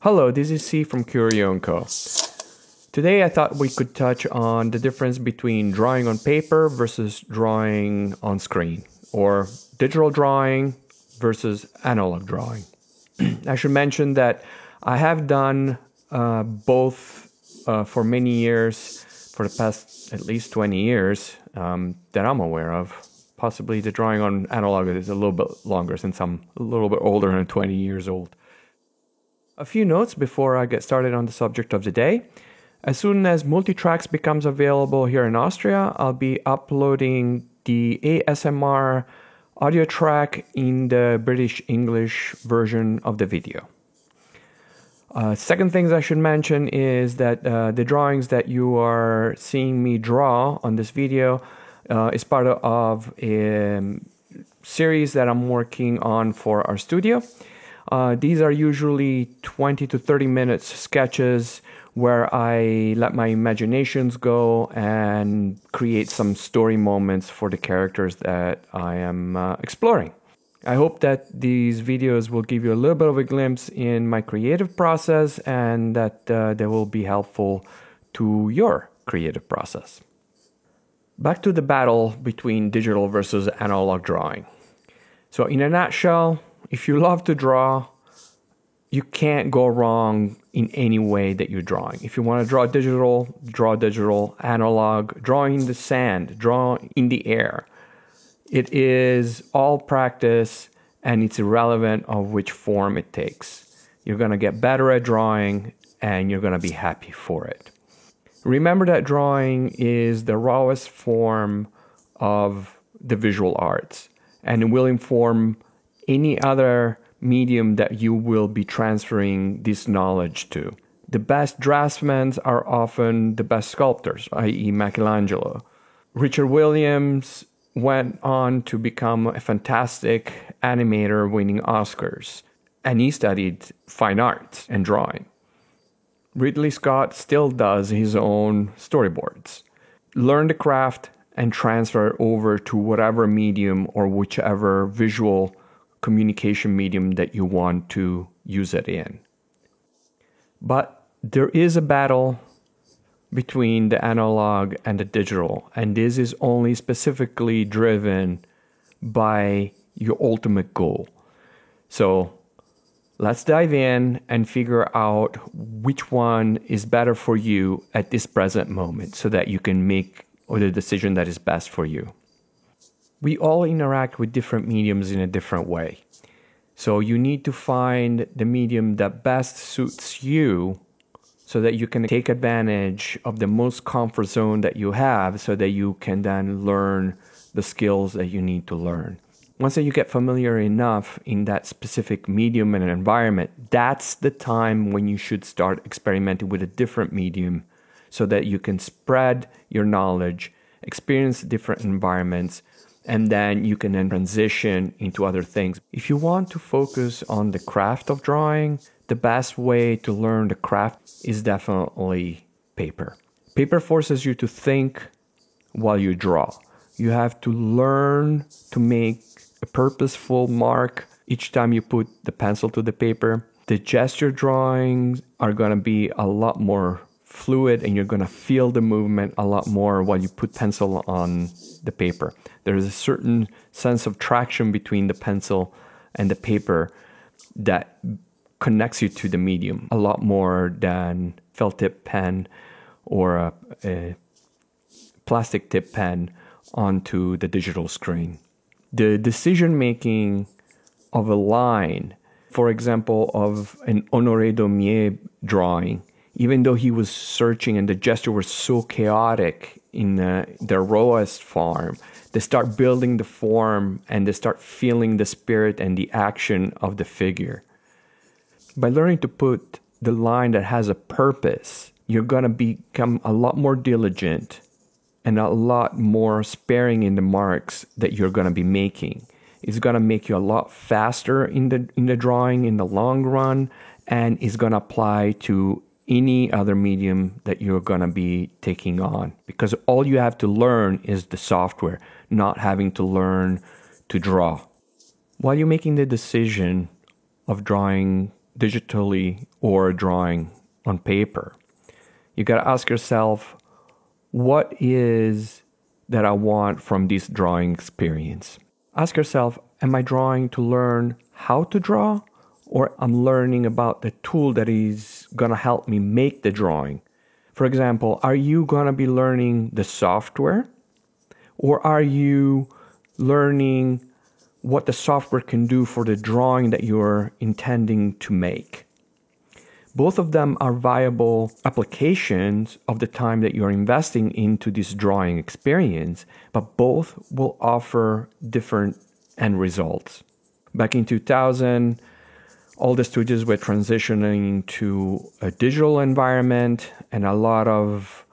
Hello, this is C from Curio & Co. Today I thought we could touch on the difference between drawing on paper versus drawing on screen, or digital drawing versus analog drawing. I should mention that I have done both for many years, for the past at least 20 years that I'm aware of. Possibly the drawing on analog is a little bit longer since I'm a little bit older than 20 years old. A few notes before I get started on the subject of the day. As soon as Multitracks becomes available here in Austria, I'll be uploading the ASMR audio track in the British English version of the video. Second things I should mention is that the drawings that you are seeing me draw on this video is part of a series that I'm working on for our studio. These are usually 20 to 30 minutes sketches where I let my imaginations go and create some story moments for the characters that I am exploring. I hope that these videos will give you a little bit of a glimpse in my creative process and that they will be helpful to your creative process. Back to the battle between digital versus analog drawing. So in a nutshell, if you love to draw, you can't go wrong in any way that you're drawing. If you want to draw digital, analog, draw in the sand, draw in the air. It is all practice and it's irrelevant of which form it takes. You're going to get better at drawing and you're going to be happy for it. Remember that drawing is the rawest form of the visual arts and it will inform any other medium that you will be transferring this knowledge to. The best draftsmen are often the best sculptors, i.e. Michelangelo. Richard Williams went on to become a fantastic animator winning Oscars, and he studied fine arts and drawing. Ridley Scott still does his own storyboards. Learn the craft and transfer it over to whatever medium or whichever visual communication medium that you want to use it in. But there is a battle between the analog and the digital, and this is only specifically driven by your ultimate goal. So let's dive in and figure out which one is better for you at this present moment so that you can make the decision that is best for you. We all interact with different mediums in a different way. So you need to find the medium that best suits you so that you can take advantage of the most comfort zone that you have so that you can then learn the skills that you need to learn. Once that you get familiar enough in that specific medium and environment, that's the time when you should start experimenting with a different medium so that you can spread your knowledge, experience different environments, and then you can then transition into other things. If you want to focus on the craft of drawing, the best way to learn the craft is definitely paper. Paper forces you to think while you draw. You have to learn to make a purposeful mark each time you put the pencil to the paper. The gesture drawings are going to be a lot more fluid and you're going to feel the movement a lot more while you put pencil on the paper. There's a certain sense of traction between the pencil and the paper that connects you to the medium a lot more than felt tip pen or a plastic tip pen onto the digital screen. The decision making of a line, for example, of an Honoré Daumier drawing, even though he was searching and the gesture was so chaotic in the rawest form, they start building the form and they start feeling the spirit and the action of the figure. By learning to put the line that has a purpose, you're going to become a lot more diligent and a lot more sparing in the marks that you're going to be making. It's going to make you a lot faster in the drawing in the long run, and it's going to apply to any other medium that you're going to be taking on, because all you have to learn is the software, not having to learn to draw. While you're making the decision of drawing digitally or drawing on paper. You got to ask yourself, what is that I want from this drawing experience? Ask yourself, am I drawing to learn how to draw, or I'm learning about the tool that is going to help me make the drawing? For example, are you going to be learning the software, or are you learning what the software can do for the drawing that you're intending to make? Both of them are viable applications of the time that you're investing into this drawing experience, but both will offer different end results. Back in 2000, all the studios were transitioning to a digital environment, and a lot of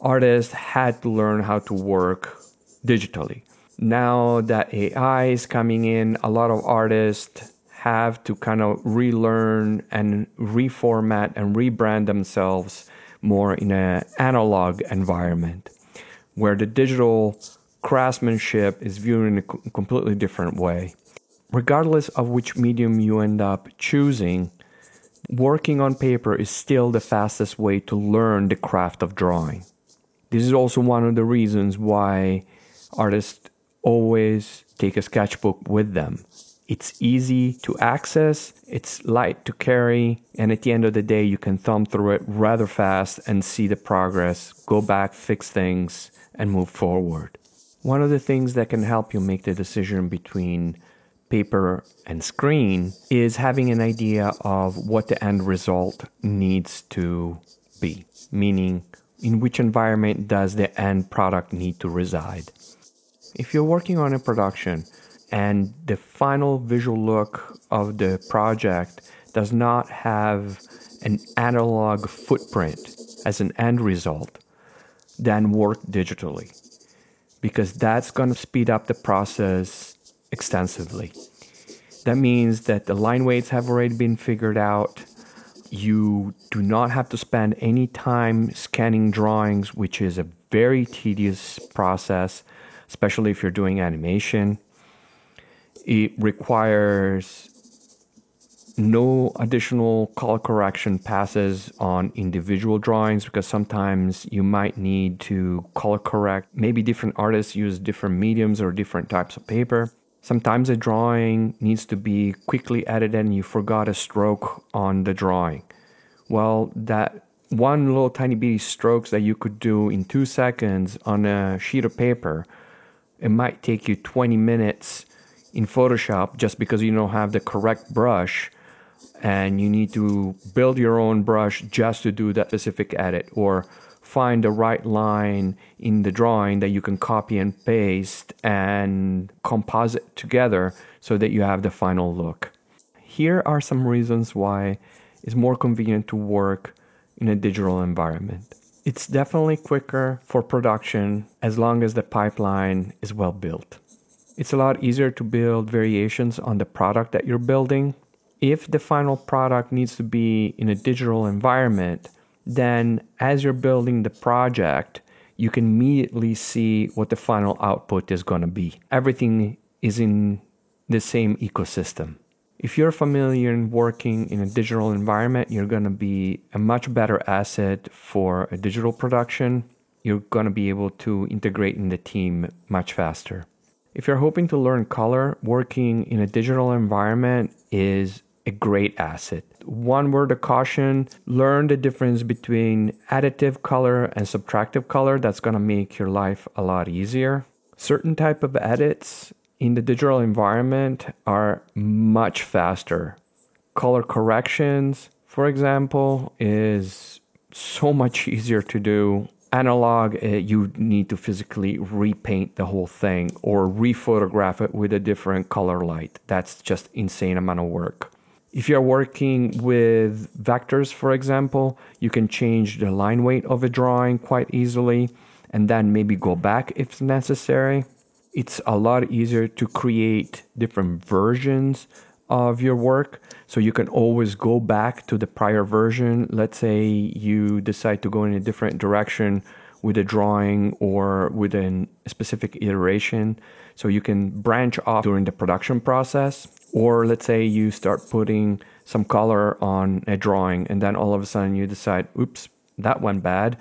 artists had to learn how to work digitally. Now that AI is coming in, a lot of artists have to kind of relearn and reformat and rebrand themselves more in an analog environment, where the digital craftsmanship is viewed in a completely different way. Regardless of which medium you end up choosing, working on paper is still the fastest way to learn the craft of drawing. This is also one of the reasons why artists always take a sketchbook with them. It's easy to access, it's light to carry, and at the end of the day, you can thumb through it rather fast and see the progress, go back, fix things, and move forward. One of the things that can help you make the decision between paper and screen is having an idea of what the end result needs to be, meaning in which environment does the end product need to reside. If you're working on a production and the final visual look of the project does not have an analog footprint as an end result, then work digitally, because that's going to speed up the process extensively. That means that the line weights have already been figured out. You do not have to spend any time scanning drawings, which is a very tedious process, especially if you're doing animation. It requires no additional color correction passes on individual drawings, because sometimes you might need to color correct. Maybe different artists use different mediums or different types of paper. Sometimes a drawing needs to be quickly edited and you forgot a stroke on the drawing. Well, that one little tiny bitty strokes that you could do in 2 seconds on a sheet of paper, it might take you 20 minutes in Photoshop just because you don't have the correct brush, and you need to build your own brush just to do that specific edit, or find the right line in the drawing that you can copy and paste and composite together so that you have the final look. Here are some reasons why it's more convenient to work in a digital environment. It's definitely quicker for production as long as the pipeline is well built. It's a lot easier to build variations on the product that you're building. If the final product needs to be in a digital environment, then as you're building the project, you can immediately see what the final output is going to be. Everything is in the same ecosystem. If you're familiar in working in a digital environment, you're going to be a much better asset for a digital production. You're going to be able to integrate in the team much faster. If you're hoping to learn color, working in a digital environment is a great asset. One word of caution, learn the difference between additive color and subtractive color. That's going to make your life a lot easier. Certain type of edits in the digital environment are much faster. Color corrections, for example, is so much easier to do. Analog, you need to physically repaint the whole thing or rephotograph it with a different color light. That's just insane amount of work. If you're working with vectors, for example, you can change the line weight of a drawing quite easily and then maybe go back if necessary. It's a lot easier to create different versions of your work, so you can always go back to the prior version. Let's say you decide to go in a different direction with a drawing or with a specific iteration, so you can branch off during the production process. Or let's say you start putting some color on a drawing, and then all of a sudden you decide, oops, that went bad.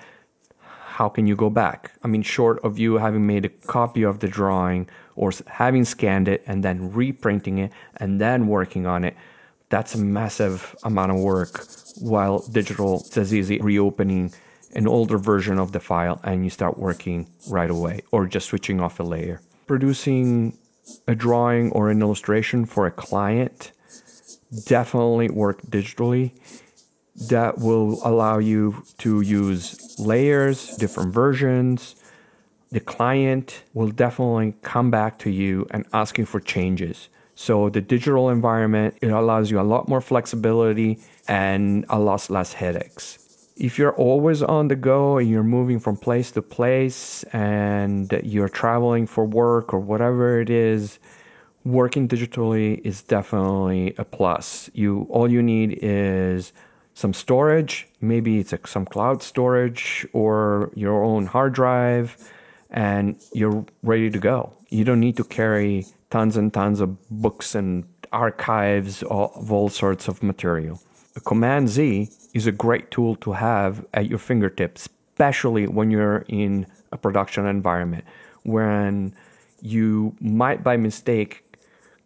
How can you go back? I mean, short of you having made a copy of the drawing or having scanned it and then reprinting it and then working on it, that's a massive amount of work. While digital, it's as easy reopening an older version of the file and you start working right away, or just switching off a layer. Producing a drawing or an illustration for a client, definitely work digitally. That will allow you to use layers, different versions. The client will definitely come back to you and asking for changes. So the digital environment, it allows you a lot more flexibility and a lot less headaches. If you're always on the go and you're moving from place to place and you're traveling for work or whatever it is, working digitally is definitely a plus. All you need is some storage, maybe it's some cloud storage or your own hard drive, and you're ready to go. You don't need to carry tons and tons of books and archives of all sorts of material. Command-Z is a great tool to have at your fingertips, especially when you're in a production environment, when you might by mistake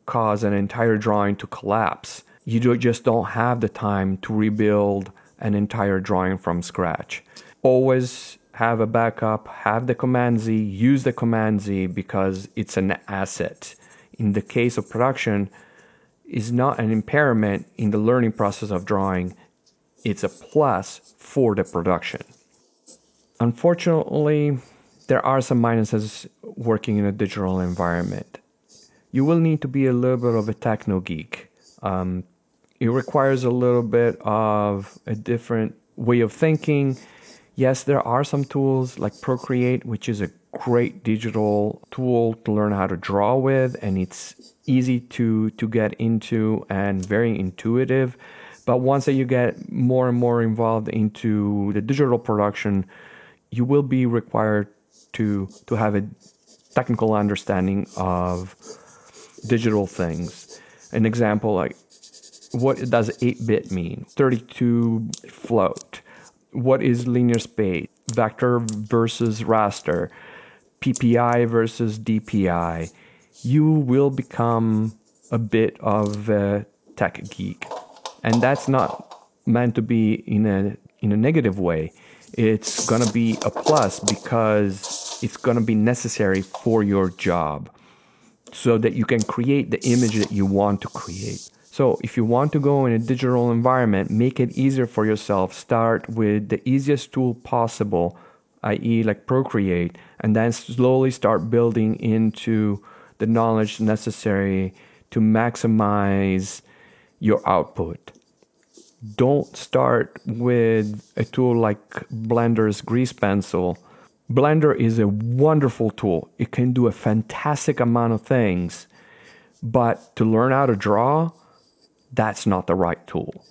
cause an entire drawing to collapse. You just don't have the time to rebuild an entire drawing from scratch. Always have a backup, have the Command-Z, use the Command-Z because it's an asset. In the case of production, is not an impairment in the learning process of drawing. It's a plus for the production. Unfortunately, there are some minuses working in a digital environment. You will need to be a little bit of a techno geek. It requires a little bit of a different way of thinking. Yes, there are some tools like Procreate, which is a great digital tool to learn how to draw with, and it's easy to get into and very intuitive. But once that you get more and more involved into the digital production, you will be required to have a technical understanding of digital things. An example, like, what does 8-bit mean? 32 float. What is linear space? Vector versus raster. PPI versus DPI. You will become a bit of a tech geek. And that's not meant to be in a negative way. It's going to be a plus because it's going to be necessary for your job so that you can create the image that you want to create. So if you want to go in a digital environment, make it easier for yourself. Start with the easiest tool possible, i.e. like Procreate, and then slowly start building into the knowledge necessary to maximize your output. Don't start with a tool like Blender's Grease Pencil. Blender is a wonderful tool. It can do a fantastic amount of things, but to learn how to draw, that's not the right tool.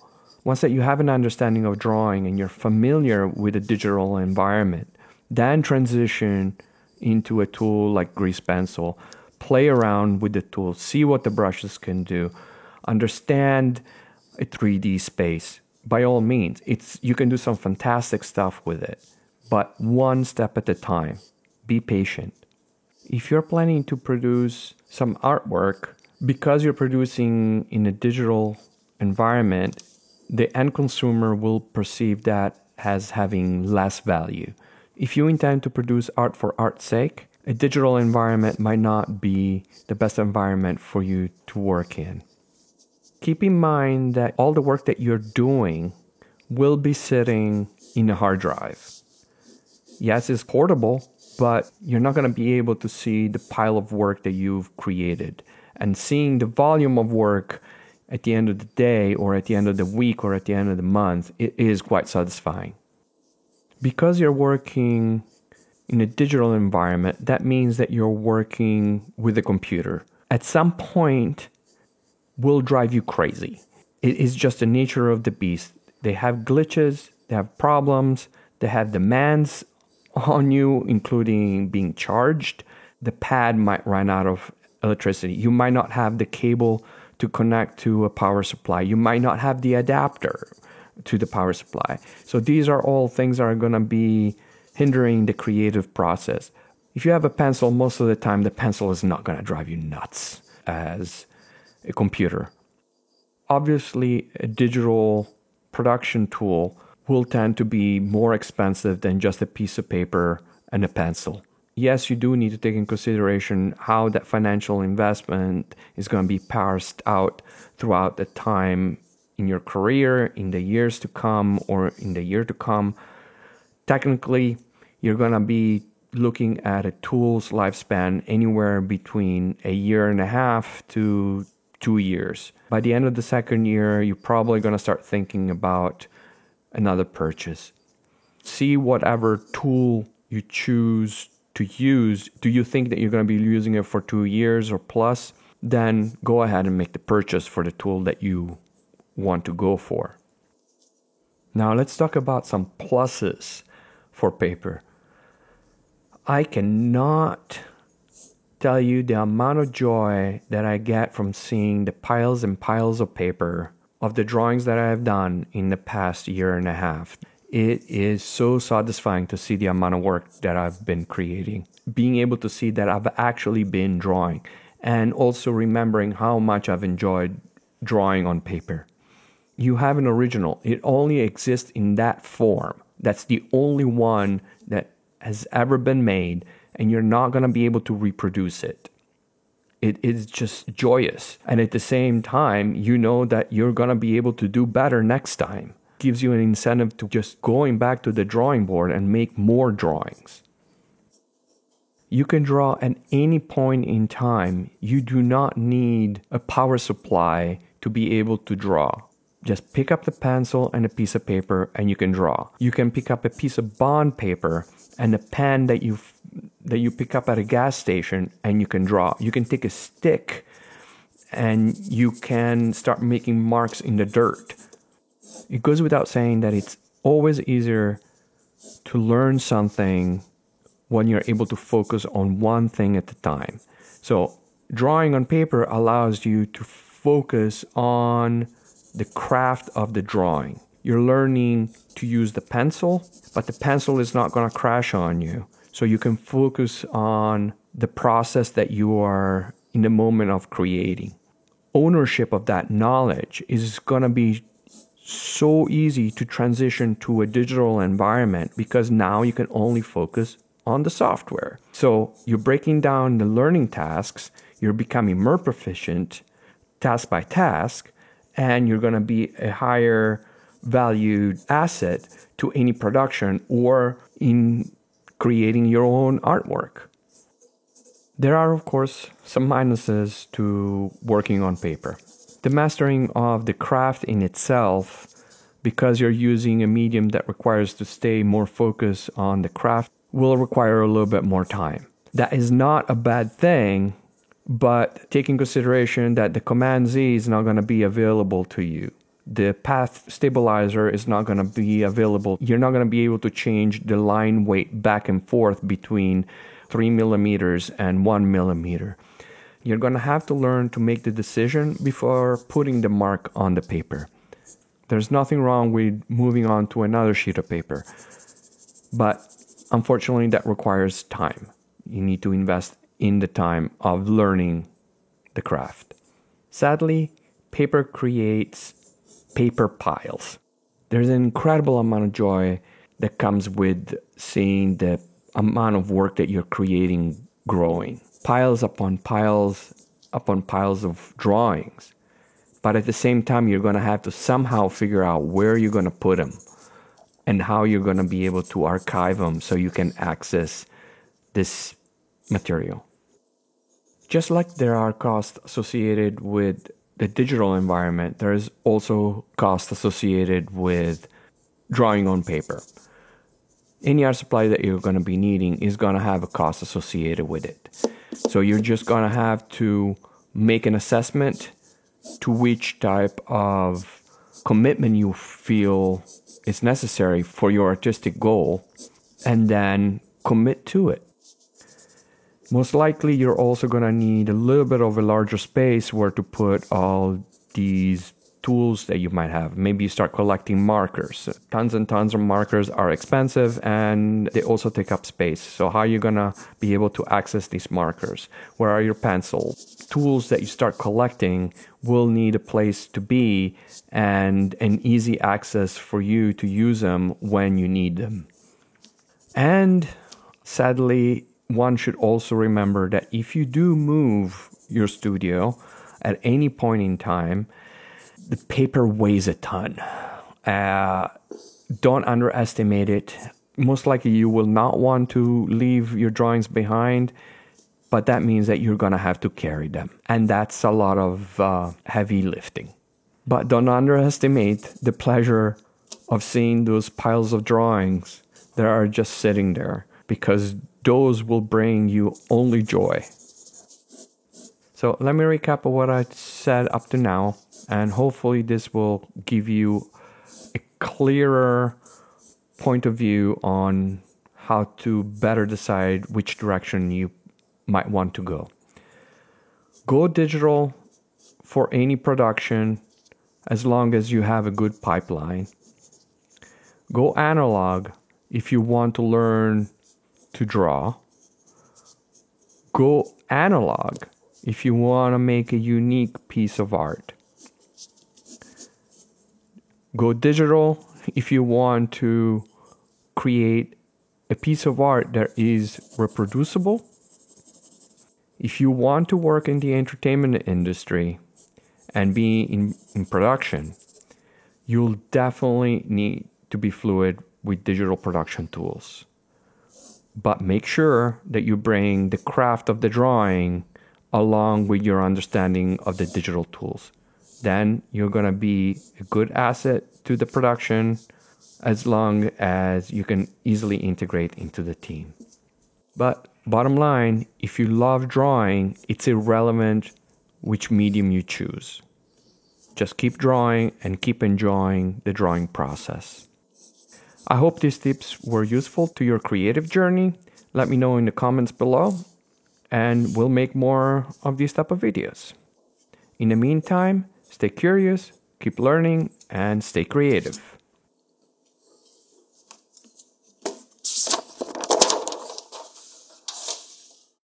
Once that you have an understanding of drawing and you're familiar with the digital environment, then transition into a tool like Grease Pencil. Play around with the tool, see what the brushes can do, understand a 3D space. By all means, you can do some fantastic stuff with it, but one step at a time. Be patient. If you're planning to produce some artwork, because you're producing in a digital environment, the end consumer will perceive that as having less value. If you intend to produce art for art's sake, a digital environment might not be the best environment for you to work in. Keep in mind that all the work that you're doing will be sitting in a hard drive. Yes, it's portable, but you're not going to be able to see the pile of work that you've created. And seeing the volume of work at the end of the day or at the end of the week or at the end of the month, it is quite satisfying. Because you're working in a digital environment, that means that you're working with a computer. At some point, will drive you crazy. It is just the nature of the beast. They have glitches, they have problems, they have demands on you, including being charged. The pad might run out of electricity. You might not have the cable to connect to a power supply. You might not have the adapter to the power supply. So these are all things that are going to be hindering the creative process. If you have a pencil, most of the time the pencil is not going to drive you nuts as a computer. Obviously, a digital production tool will tend to be more expensive than just a piece of paper and a pencil. Yes, you do need to take in consideration how that financial investment is going to be parsed out throughout the time in your career, in the years to come, or in the year to come. Technically, you're going to be looking at a tool's lifespan anywhere between 1.5 years to 2 years. By the end of the second year, you're probably going to start thinking about another purchase. See whatever tool you choose to use. Do you think that you're going to be using it for 2 years or plus? Then go ahead and make the purchase for the tool that you want to go for. Now let's talk about some pluses for paper. I cannot tell you the amount of joy that I get from seeing the piles and piles of paper of the drawings that I have done in the past 1.5 years. It is so satisfying to see the amount of work that I've been creating. Being able to see that I've actually been drawing, and also remembering how much I've enjoyed drawing on paper. You have an original. It only exists in that form. That's the only one that has ever been made, and you're not going to be able to reproduce it. It is just joyous. And at the same time, you know that you're going to be able to do better next time. Gives you an incentive to just going back to the drawing board and make more drawings. You can draw at any point in time. You do not need a power supply to be able to draw. Just pick up the pencil and a piece of paper and you can draw. You can pick up a piece of bond paper and a pen that you pick up at a gas station and you can draw. You can take a stick and you can start making marks in the dirt. It goes without saying that it's always easier to learn something when you're able to focus on one thing at a time. So drawing on paper allows you to focus on the craft of the drawing. You're learning to use the pencil, but the pencil is not going to crash on you. So you can focus on the process that you are in the moment of creating. Ownership of that knowledge is going to be so easy to transition to a digital environment because now you can only focus on the software. So you're breaking down the learning tasks, you're becoming more proficient task by task, and you're going to be a higher valued asset to any production or in creating your own artwork. There are, of course, some minuses to working on paper. The mastering of the craft in itself, because you're using a medium that requires to stay more focused on the craft, will require a little bit more time. That is not a bad thing, but take in consideration that the Command Z is not going to be available to you. The path stabilizer is not going to be available. You're not going to be able to change the line weight back and forth between 3 millimeters and 1 millimeter. You're going to have to learn to make the decision before putting the mark on the paper. There's nothing wrong with moving on to another sheet of paper, but unfortunately that requires time. You need to invest in the time of learning the craft. Sadly, paper creates paper piles. There's an incredible amount of joy that comes with seeing the amount of work that you're creating growing. Piles upon piles of drawings. But at the same time, you're going to have to somehow figure out where you're going to put them and how you're going to be able to archive them so you can access this material. Just like there are costs associated with the digital environment, there is also cost associated with drawing on paper. Any art supply that you're going to be needing is going to have a cost associated with it. So you're just going to have to make an assessment to which type of commitment you feel is necessary for your artistic goal, and then commit to it. Most likely, you're also going to need a little bit of a larger space where to put all these tools that you might have. Maybe you start collecting markers. Tons and tons of markers are expensive and they also take up space. So how are you going to be able to access these markers? Where are your pencils? Tools that you start collecting will need a place to be and an easy access for you to use them when you need them. And sadly, one should also remember that if you do move your studio at any point in time, the paper weighs a ton. Don't underestimate it. Most likely you will not want to leave your drawings behind, but that means that you're going to have to carry them. And that's a lot of heavy lifting. But don't underestimate the pleasure of seeing those piles of drawings that are just sitting there, because those will bring you only joy. So let me recap of what I said up to now, and hopefully this will give you a clearer point of view on how to better decide which direction you might want to go. Go digital for any production as long as you have a good pipeline. Go analog if you want to learn to draw. Go analog if you want to make a unique piece of art. Go digital if you want to create a piece of art that is reproducible. If you want to work in the entertainment industry and be in production, you'll definitely need to be fluid with digital production tools. But make sure that you bring the craft of the drawing along with your understanding of the digital tools. Then you're going to be a good asset to the production as long as you can easily integrate into the team. But bottom line, if you love drawing, it's irrelevant which medium you choose. Just keep drawing and keep enjoying the drawing process. I hope these tips were useful to your creative journey. Let me know in the comments below, and we'll make more of these type of videos. In the meantime, stay curious, keep learning, and stay creative.